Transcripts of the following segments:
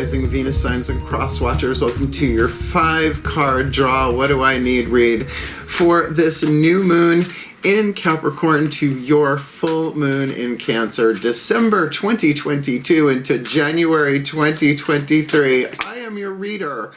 Rising, Venus signs, and cross watchers. Welcome to your 5-card draw. What do I need read for this new moon in Capricorn to your full moon in Cancer, December 2022 into January 2023. I am your reader,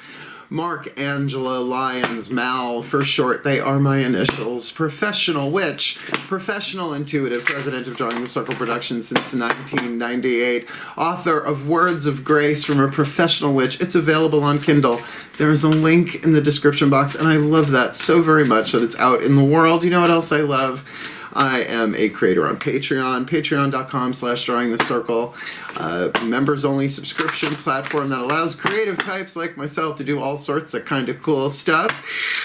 Mark, Angelo, Lyons, Mal for short. They are my initials. Professional witch, professional intuitive, president of Drawing the Circle Productions since 1998, author of Words of Grace from a Professional Witch. It's available on Kindle. There is a link in the description box, and I love that so very much that it's out in the world. You know what else I love? I am a creator on Patreon, patreon.com/drawingthecircle, members-only subscription platform that allows creative types like myself to do all sorts of kind of cool stuff.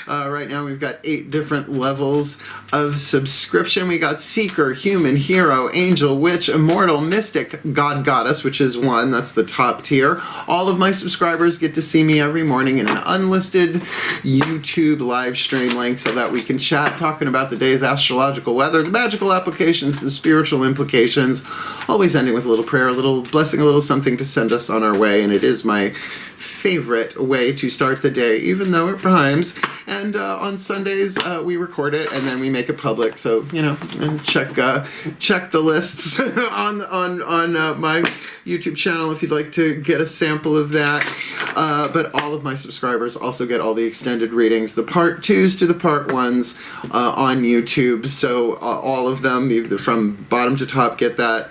Right now we've got 8 different levels of subscription. We got Seeker, Human, Hero, Angel, Witch, Immortal, Mystic, God, Goddess, which is 1. That's the top tier. All of my subscribers get to see me every morning in an unlisted YouTube live stream link so that we can chat, talking about the day's astrological weather, the magical applications, the spiritual implications, always ending with a little prayer, a little blessing, a little something to send us on our way. And it is my favorite way to start the day, even though it rhymes. And on Sundays we record it and then we make it public. So and check the lists on my YouTube channel if you'd like to get a sample of that. But all of my subscribers also get all the extended readings, the part 2s to the part 1s on YouTube. So all of them, from bottom to top, get that.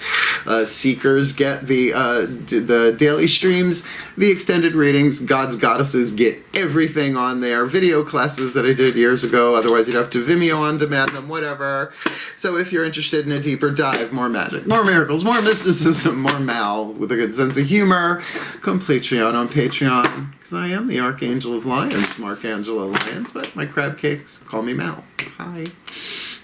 Seekers get the daily streams, the extended readings. Gods, Goddesses get everything on there. Video classes that I did years ago. Otherwise, you'd have to Vimeo on demand them, whatever. So if you're interested in a deeper dive, more magic, more miracles, more mysticism, more Mal with a good sense of humor, come Patreon on Patreon, because I am the Archangel of Lyons, Mark Angelo Lyons, but my crab cakes call me Mal. Hi.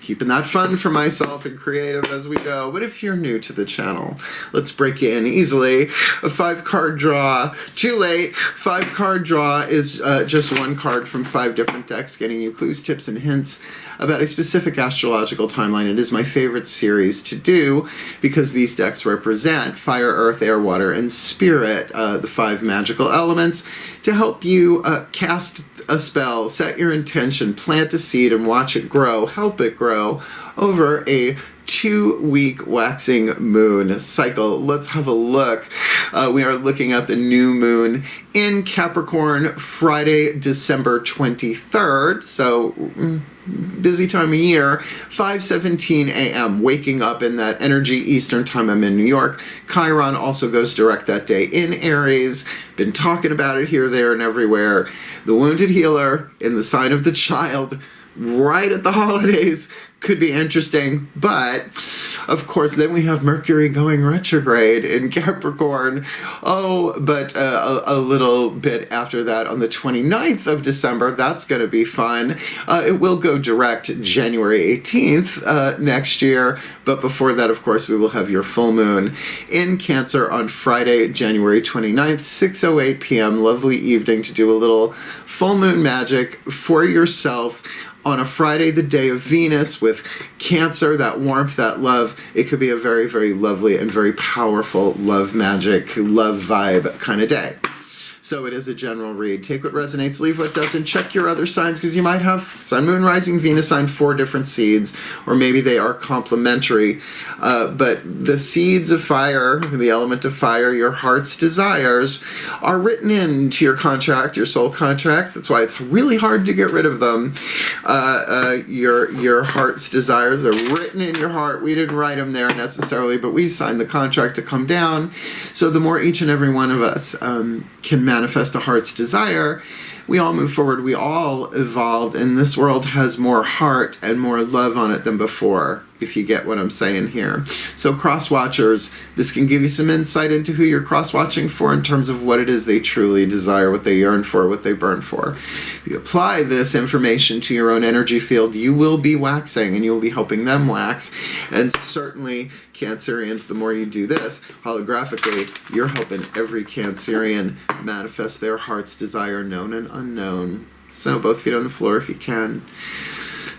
Keeping that fun for myself and creative as we go. But if you're new to the channel, let's break you in easily. A 5-card draw. Too late. 5-card draw is just 1 card from 5 different decks, getting you clues, tips, and hints about a specific astrological timeline. It is my favorite series to do because these decks represent fire, earth, air, water, and spirit, the 5 magical elements, to help you cast a spell, set your intention, plant a seed, and watch it grow, help it grow over a 2-week waxing moon cycle. Let's have a look. We are looking at the new moon in Capricorn, Friday, December 23rd. So busy time of year, 5:17 a.m. Waking up in that energy. Eastern time, I'm in New York. Chiron also goes direct that day in Aries. Been talking about it here, there, and everywhere. The wounded healer in the sign of the child right at the holidays could be interesting, but of course then we have Mercury going retrograde in Capricorn. But a little bit after that, on the 29th of December, that's going to be fun. It will go direct January 18th next year, but before that, of course, we will have your full moon in Cancer on Friday, January 29th, 6:08 p.m. Lovely evening to do a little full moon magic for yourself on a Friday, the day of Venus, with Cancer, that warmth, that love. It could be a very, very lovely and very powerful love magic, love vibe kind of day. So it is a general read. Take what resonates, leave what doesn't. Check your other signs, because you might have Sun, Moon, Rising, Venus sign, 4 different seeds, or maybe they are complementary. But the seeds of fire, the element of fire, your heart's desires, are written into your contract, your soul contract. That's why it's really hard to get rid of them. Your heart's desires are written in your heart. We didn't write them there necessarily, but we signed the contract to come down. So the more each and every one of us can manifest a heart's desire, we all move forward, we all evolved, and this world has more heart and more love on it than before, if you get what I'm saying here. So cross-watchers, this can give you some insight into who you're cross-watching for in terms of what it is they truly desire, what they yearn for, what they burn for. If you apply this information to your own energy field, you will be waxing, and you will be helping them wax. And certainly, Cancerians, the more you do this, holographically, you're helping every Cancerian manifest their heart's desire, known and unknown. So both feet on the floor if you can.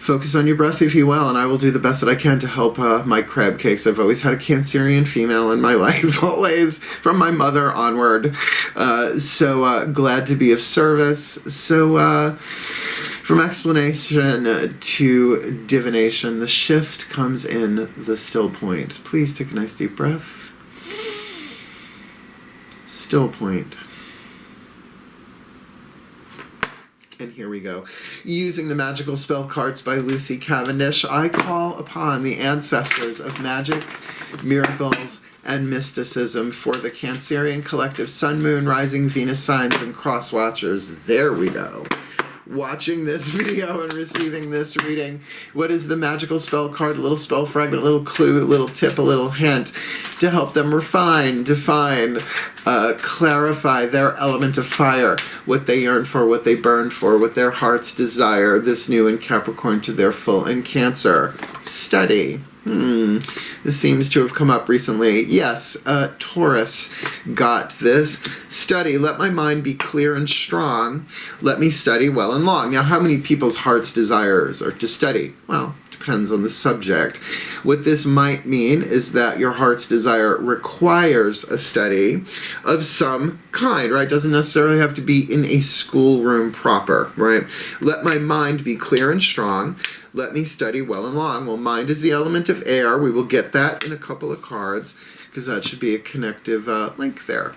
Focus on your breath, if you will, and I will do the best that I can to help my crab cakes. I've always had a Cancerian female in my life, always, from my mother onward. So glad to be of service. So from explanation to divination, the shift comes in the still point. Please take a nice deep breath. Still point. And here we go. Using the magical spell cards by Lucy Cavendish, I call upon the ancestors of magic, miracles, and mysticism for the Cancerian collective Sun, Moon, Rising, Venus signs, and cross watchers. There we go. Watching this video and receiving this reading, what is the magical spell card? A little spell fragment, a little clue, a little tip, a little hint to help them refine, define, clarify their element of fire, what they yearn for, what they burn for, what their hearts desire, this new in Capricorn to their full in Cancer. Study. This seems to have come up recently. Yes, Taurus got this. Study. Let my mind be clear and strong. Let me study well and long. Now, how many people's heart's desires are to study? Well, depends on the subject. What this might mean is that your heart's desire requires a study of some kind, right? Doesn't necessarily have to be in a schoolroom proper, right? Let my mind be clear and strong. Let me study well and long. Well, mind is the element of air. We will get that in a couple of cards because that should be a connective link there.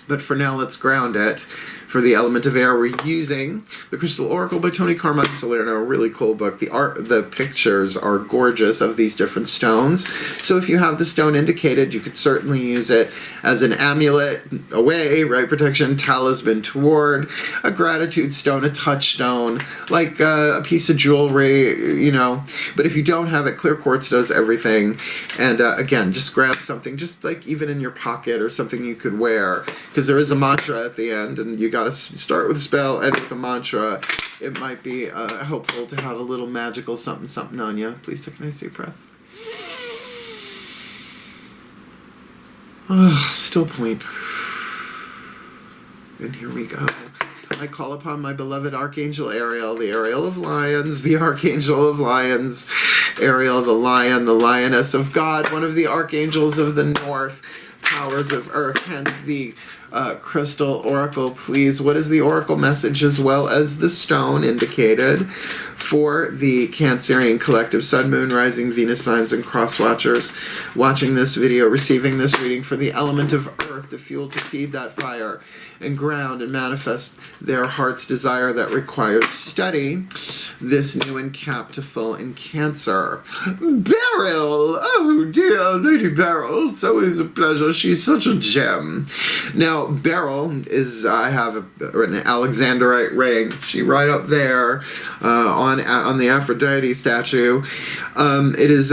But for now, let's ground it. For the element of air, we're using the Crystal Oracle by Tony Carmine Salerno, a really cool book. The pictures are gorgeous of these different stones. So if you have the stone indicated, you could certainly use it as an amulet away, right? Protection, talisman toward, a gratitude stone, a touchstone, like a piece of jewelry, you know. But if you don't have it, clear quartz does everything. And again, just grab something, just like even in your pocket or something you could wear, because there is a mantra at the end, and you got to start with a spell and with a mantra. It might be helpful to have a little magical something something on you. Please take a nice deep breath. Still point. And here we go. I call upon my beloved Archangel Ariel, the Ariel of Lyons, the Archangel of Lyons, Ariel the Lion, the Lioness of God, one of the Archangels of the North, powers of Earth, hence the Crystal Oracle. Please, what is the Oracle message as well as the stone indicated for the Cancerian collective Sun, Moon, Rising, Venus signs, and cross watchers watching this video, receiving this reading for the element of Earth, the fuel to feed that fire and ground and manifest their heart's desire that requires study, this new and cap to full in Cancer. Beryl! Oh dear, Lady Beryl, it's always a pleasure. She's such a gem. Now, Beryl is, I have written an Alexandrite ring. She right up there on the Aphrodite statue. It is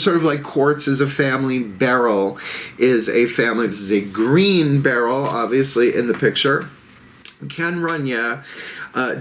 sort of like quartz is a family. Beryl is a family. This is a green beryl, obviously, in the picture. Can run you,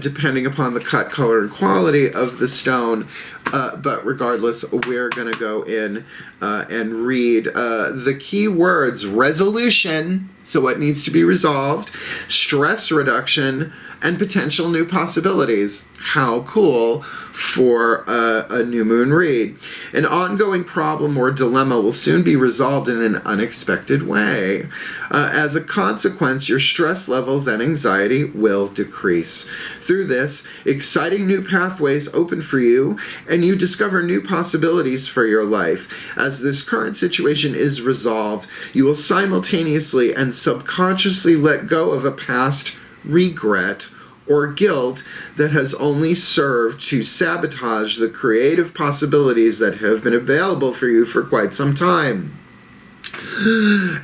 depending upon the cut, color, and quality of the stone. But regardless, we're going to go in and read the key words: resolution, so what needs to be resolved, stress reduction, and potential new possibilities. How cool for a new moon read. An ongoing problem or dilemma will soon be resolved in an unexpected way. As a consequence, your stress levels and anxiety will decrease. Through this, exciting new pathways open for you, and you discover new possibilities for your life. As this current situation is resolved, you will simultaneously and subconsciously let go of a past regret or guilt that has only served to sabotage the creative possibilities that have been available for you for quite some time.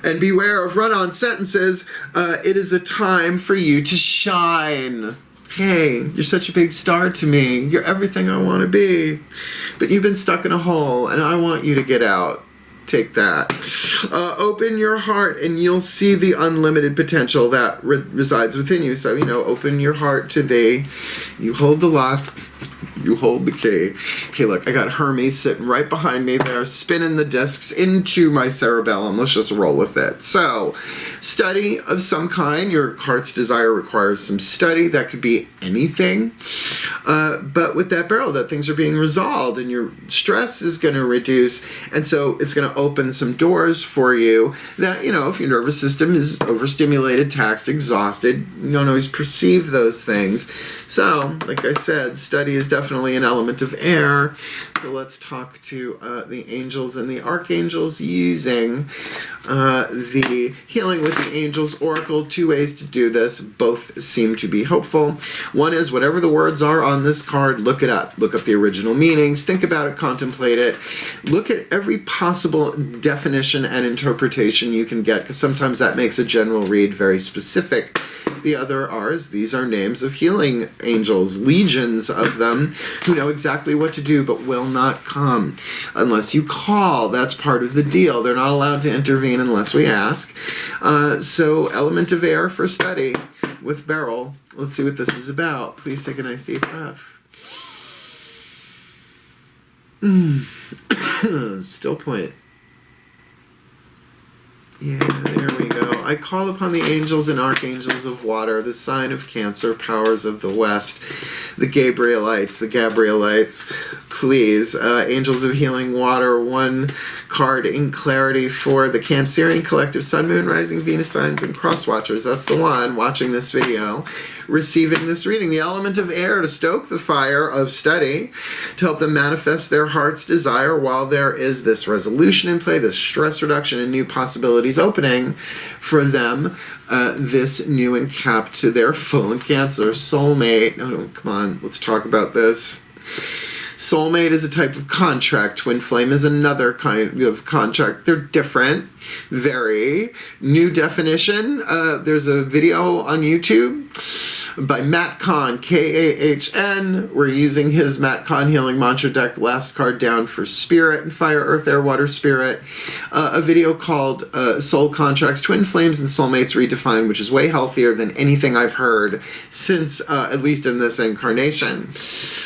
And beware of run-on sentences. It is a time for you to shine. Hey, you're such a big star to me. You're everything I want to be. But you've been stuck in a hole, and I want you to get out. Take that. Open your heart and you'll see the unlimited potential that resides within you. So, open your heart to thee. You hold the lock. You hold the key. Hey, look, I got Hermes sitting right behind me there, spinning the discs into my cerebellum. Let's just roll with it. So, study of some kind. Your heart's desire requires some study. That could be anything. But with that barrel, that things are being resolved and your stress is going to reduce. And so it's going to open some doors for you that, if your nervous system is overstimulated, taxed, exhausted, you don't always perceive those things. So, like I said, study is definitely an element of air. So let's talk to the angels and the archangels using the Healing with the Angels Oracle. 2 ways to do this. Both seem to be hopeful. One is whatever the words are on this card, look it up. Look up the original meanings. Think about it. Contemplate it. Look at every possible definition and interpretation you can get, because sometimes that makes a general read very specific. The other these are names of healing angels, legions of them, who know exactly what to do but will not come unless you call. That's part of the deal. They're not allowed to intervene unless we ask. So element of air for study with Beryl. Let's see what this is about. Please take a nice deep breath. Still point. Yeah, there we go. I call upon the angels and archangels of water, the sign of Cancer, powers of the West, the Gabrielites, please. Angels of healing water, 1 card in clarity for the Cancerian collective, Sun, Moon, Rising, Venus signs, and cross watchers. That's the one watching this video, receiving this reading. The element of air to stoke the fire of study, to help them manifest their heart's desire while there is this resolution in play, this stress reduction and new possibilities opening for them, this new and capped to their full in Cancer. Soulmate. Oh, come on, let's talk about this. Soulmate is a type of contract. Twin flame is another kind of contract. They're different. Very. New definition. There's a video on YouTube by Matt Kahn, Kahn. We're using his Matt Kahn Healing Mantra deck, last card down for Spirit and Fire, Earth, Air, Water, Spirit. A video called Soul Contracts, Twin Flames and Soulmates Redefined, which is way healthier than anything I've heard since, at least in this incarnation.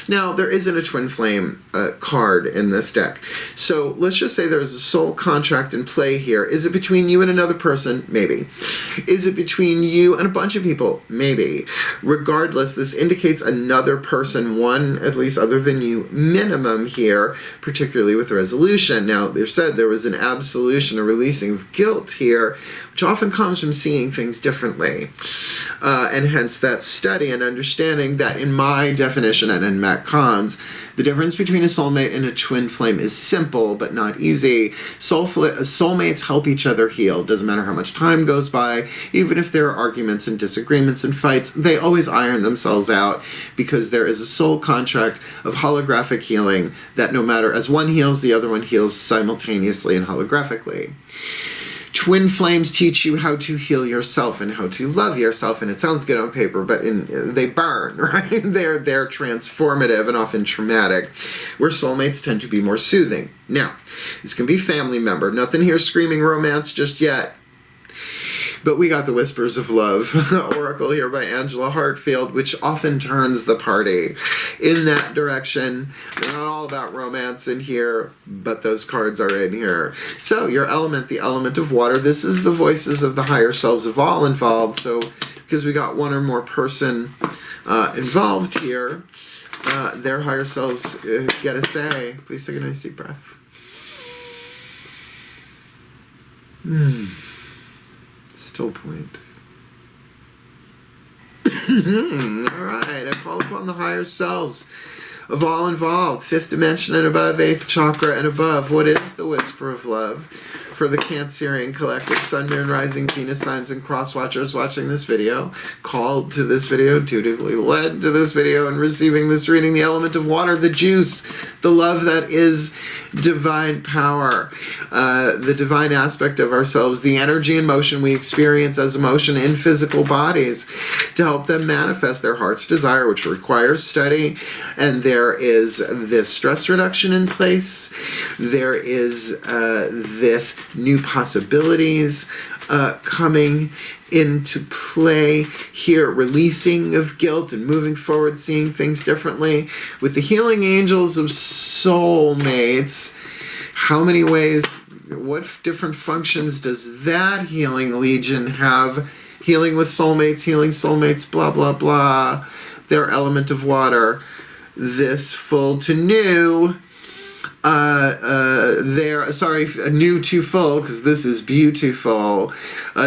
Now, there isn't a twin flame card in this deck. So let's just say there's a soul contract in play here. Is it between you and another person? Maybe. Is it between you and a bunch of people? Maybe. Regardless, this indicates another person, one at least other than you, minimum here, particularly with resolution. Now, they've said there was an absolution, a releasing of guilt here, which often comes from seeing things differently. And hence that study and understanding that in my definition and in Matt Kahn's, the difference between a soulmate and a twin flame is simple but not easy. Soulmates help each other heal. Doesn't matter how much time goes by, even if there are arguments and disagreements and fights, they always iron themselves out because there is a soul contract of holographic healing that no matter as one heals, the other one heals simultaneously and holographically. Twin flames teach you how to heal yourself and how to love yourself, and it sounds good on paper, but they burn, right? They're transformative and often traumatic, where soulmates tend to be more soothing. Now, this can be family member. Nothing here screaming romance just yet. But we got the Whispers of Love Oracle here by Angelo Hartfield, which often turns the party in that direction. They're not all about romance in here, but those cards are in here. So your element, the element of water, this is the voices of the higher selves of all involved. So because we got one or more person involved here, their higher selves get a say. Please take a nice deep breath. Still point. Alright, I call upon the higher selves of all involved, 5th dimension and above, 8th chakra and above. What is the whisper of love for the Cancerian collective, Sun, Moon, Rising, Venus signs, and cross watchers watching this video, called to this video, intuitively led to this video, and receiving this reading? The element of water, the juice, the love that is divine power, the divine aspect of ourselves, the energy and motion we experience as emotion in physical bodies, to help them manifest their heart's desire, which requires study. And there is this stress reduction in place. There is this new possibilities coming into play here, releasing of guilt and moving forward, seeing things differently. With the healing angels of soulmates, how many ways, what different functions does that healing legion have? Healing with soulmates, blah, blah, blah. Their element of water. This full to new. New to full, because this is beautiful.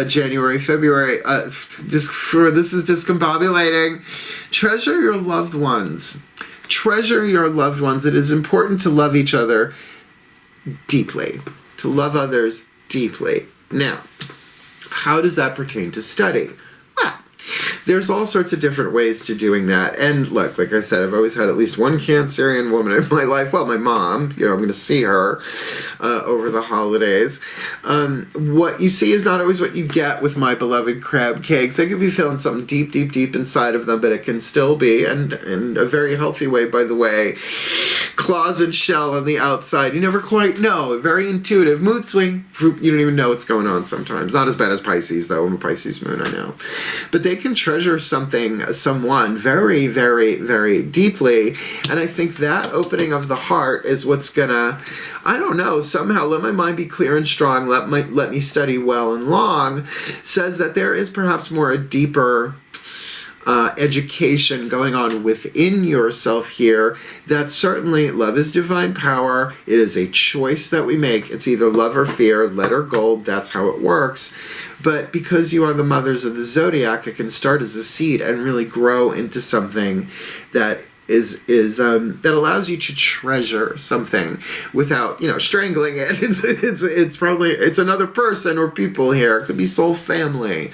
January, February. This is discombobulating. Treasure your loved ones. Treasure your loved ones. It is important to love each other deeply. To love others deeply. Now, how does that pertain to study? Well, there's all sorts of different ways to doing that. And look, like I said, I've always had at least one Cancerian woman in my life. Well, my mom, I'm going to see her over the holidays. What you see is not always what you get with my beloved crab cakes. I could be feeling something deep, deep, deep inside of them, but it can still be, and in a very healthy way, by the way, claws and shell on the outside. You never quite know. Very intuitive. Mood swing. You don't even know what's going on sometimes. Not as bad as Pisces, though. I'm a Pisces moon, I know. But they can treasure someone very, very, very deeply. And I think that opening of the heart is what's gonna, I don't know, somehow let my mind be clear and strong, let me study well and long, says that there is perhaps more a deeper education going on within yourself here. That certainly love is divine power. It is a choice that we make. It's either love or fear, lead or gold. That's how it works. But because you are the mothers of the zodiac, it can start as a seed and really grow into something that that allows you to treasure something without, strangling it. It's another person or people here. It could be soul family,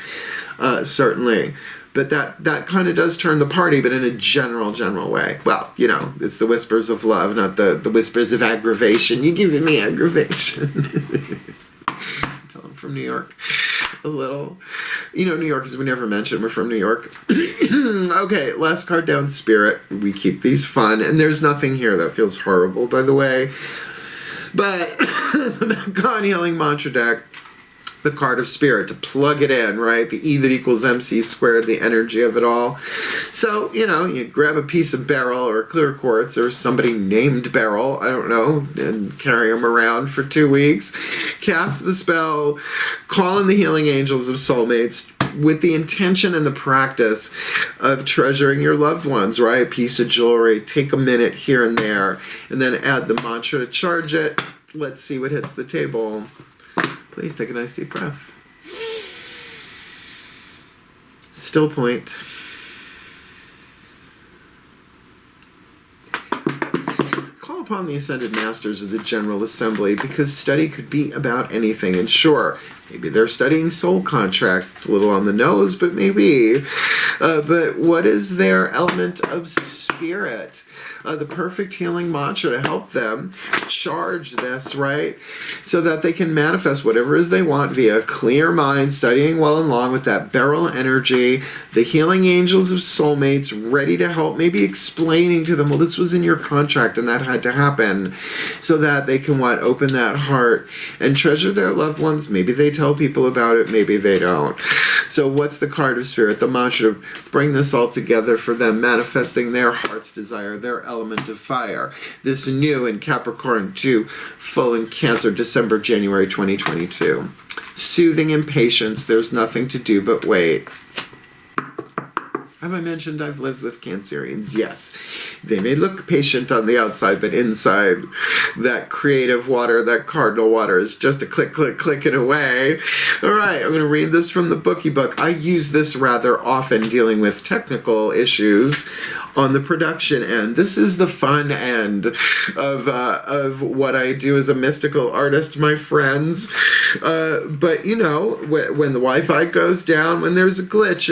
certainly. But that kind of does turn the party, but in a general way. Well, it's the whispers of love, not the whispers of aggravation. You're giving me aggravation. Tell them from New York. A little. New Yorkers, we never mentioned we're from New York. Okay, last card down, Spirit. We keep these fun, and there's nothing here that feels horrible, by the way. But the God Healing Mantra deck, the card of Spirit, to plug it in, right? The E that equals MC squared, the energy of it all. So, you grab a piece of beryl or clear quartz or somebody named Beryl, I don't know, and carry them around for 2 weeks. Cast the spell, call in the healing angels of soulmates with the intention and the practice of treasuring your loved ones, right? A piece of jewelry, take a minute here and there, and then add the mantra to charge it. Let's see what hits the table. Please take a nice deep breath. Still point. Call upon the Ascended Masters of the General Assembly, because study could be about anything. And sure, maybe they're studying soul contracts. It's a little on the nose, but maybe. But what is their element of spirit? The perfect healing mantra to help them charge this, right? So that they can manifest whatever it is they want via clear mind, studying well and long with that beryl energy, the healing angels of soulmates ready to help, maybe explaining to them, well, this was in your contract and that had to happen, so that they can open that heart and treasure their loved ones. Maybe they tell people about it, maybe they don't. So what's the card of Spirit? The mantra to bring this all together for them, manifesting their heart's desire, their element of fire. This new in Capricorn 2, full in Cancer, December, January 2022. Soothing impatience. There's nothing to do but wait. Have I mentioned I've lived with Cancerians? Yes. They may look patient on the outside, but inside, that creative water, that cardinal water, is just a click, click, clicking away. All right, I'm going to read this from the bookie book. I use this rather often dealing with technical issues on the production end. This is the fun end of what I do as a mystical artist, my friends. But when the Wi-Fi goes down, when there's a glitch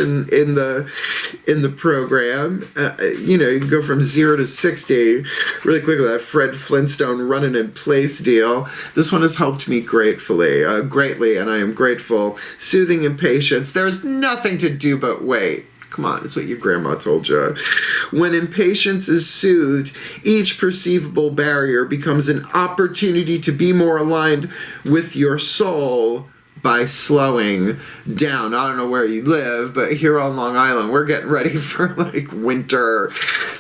in the program, you can go from 0 to 60 really quickly. That Fred Flintstone running in place deal. This one has helped me greatly, and I am grateful. Soothing impatience. There's nothing to do but wait. Come on, it's what your grandma told you. When impatience is soothed, each perceivable barrier becomes an opportunity to be more aligned with your soul by slowing down. I don't know where you live, but here on Long Island, we're getting ready for like winter.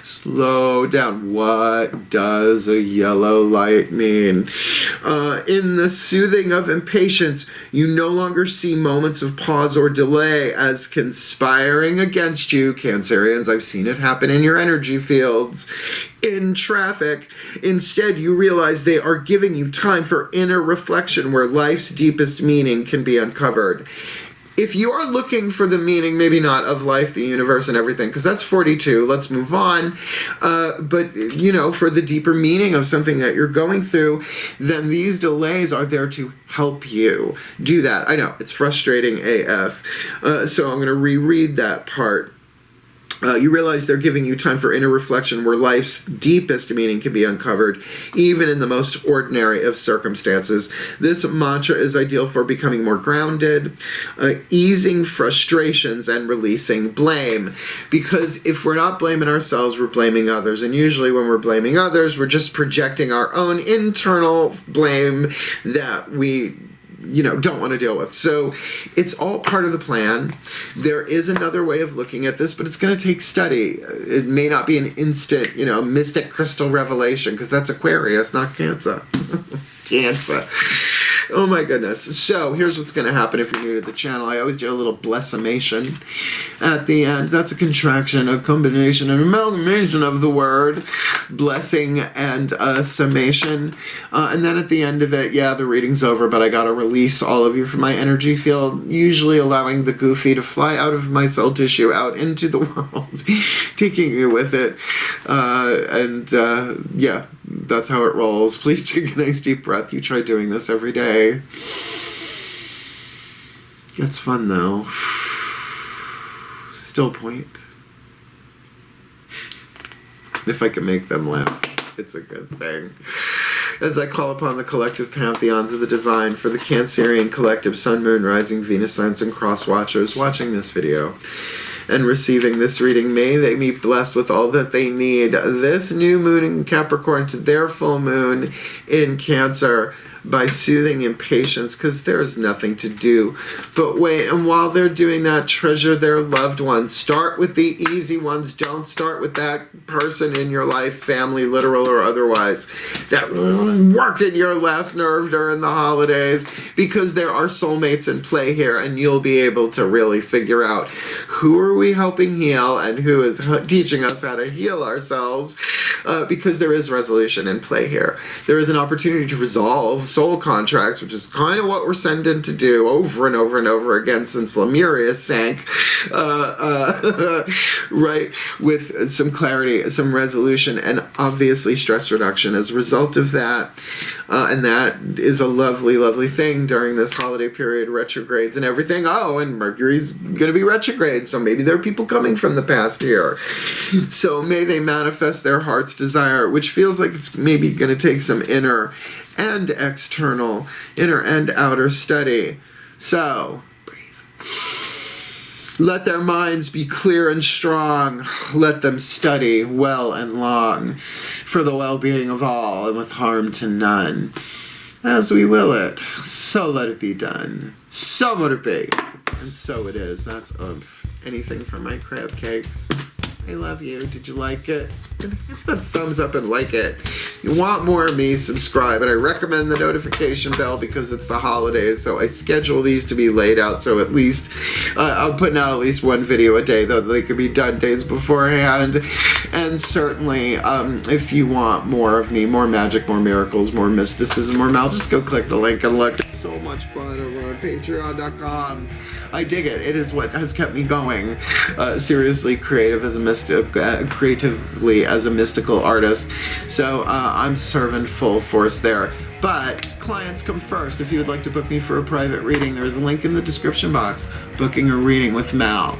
Slow down. What does a yellow light mean? In the soothing of impatience, you no longer see moments of pause or delay as conspiring against you. Cancerians, I've seen it happen in your energy fields. In traffic, instead you realize they are giving you time for inner reflection where life's deepest meaning can be uncovered. If you are looking for the meaning, maybe not of life, the universe, and everything, because that's 42, let's move on, but, you know, for the deeper meaning of something that you're going through, then these delays are there to help you do that. I know, it's frustrating AF, so I'm going to reread that part. You realize they're giving you time for inner reflection where life's deepest meaning can be uncovered, even in the most ordinary of circumstances. This mantra is ideal for becoming more grounded, easing frustrations, and releasing blame. Because if we're not blaming ourselves, we're blaming others. And usually when we're blaming others, we're just projecting our own internal blame that we don't want to deal with. So it's all part of the plan. There is another way of looking at this, but it's going to take study. It may not be an instant, mystic crystal revelation, because that's Aquarius, not Cancer. Cancer. Oh my goodness. So here's what's going to happen if you're new to the channel. I always do a little blessimation at the end. That's a contraction, a combination, an amalgamation of the word blessing and summation. And then at the end of it, yeah, the reading's over, but I got to release all of you from my energy field, usually allowing the goofy to fly out of my cell tissue out into the world, taking you with it. Yeah, that's how it rolls. Please take a nice deep breath. You try doing this every day. It's fun though. Still point. If I can make them laugh, it's a good thing. As I call upon the collective pantheons of the divine for the Cancerian collective Sun, Moon, Rising, Venus signs, and cross watchers watching this video and receiving this reading, may they be blessed with all that they need this new moon in Capricorn to their full moon in Cancer by soothing impatience, because there's nothing to do but wait. And while they're doing that, treasure their loved ones. Start with the easy ones. Don't start with that person in your life, family, literal or otherwise, that working your last nerve during the holidays, because there are soulmates in play here, and you'll be able to really figure out who are we helping heal and who is teaching us how to heal ourselves, because there is resolution in play here. There is an opportunity to resolve soul contracts, which is kind of what we're sent in to do over and over and over again since Lemuria sank, right, with some clarity, some resolution, and obviously stress reduction as a result of that. And that is a lovely, lovely thing during this holiday period, retrogrades and everything. Oh, and Mercury's going to be retrograde, so maybe there are people coming from the past here. So may they manifest their heart's desire, which feels like it's maybe going to take some inner and external, inner and outer study. So, breathe. Let their minds be clear and strong. Let them study well and long for the well-being of all and with harm to none. As we will it, so let it be done. So let it be. And so it is. That's anything from my crab cakes. I love you. Did you like it? Hit the thumbs up and like it. If you want more of me, subscribe. And I recommend the notification bell because it's the holidays, so I schedule these to be laid out, so at least I'm putting out at least one video a day, though they could be done days beforehand. And certainly, if you want more of me, more magic, more miracles, more mysticism, more mal, just go click the link and look. It's so much fun over on patreon.com. I dig it. It is what has kept me going. Seriously creative as a mystic, creatively as a mystical artist. So I'm serving full force there. But clients come first. If you would like to book me for a private reading, there's a link in the description box. Booking a reading with Mal.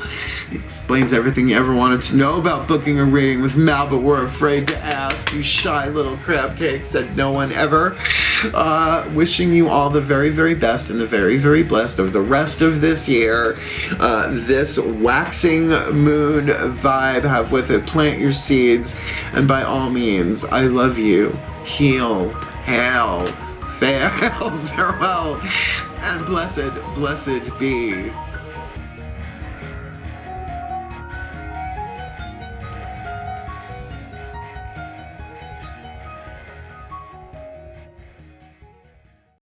It explains everything you ever wanted to know about booking a reading with Mal, but we're afraid to ask. You shy little crab cake, said no one ever. Wishing you all the very, very best and the very, very blessed of the rest of this year. This waxing moon vibe, have with it, plant your seeds, and by all means, I love you. Heal, hail, farewell, and blessed be.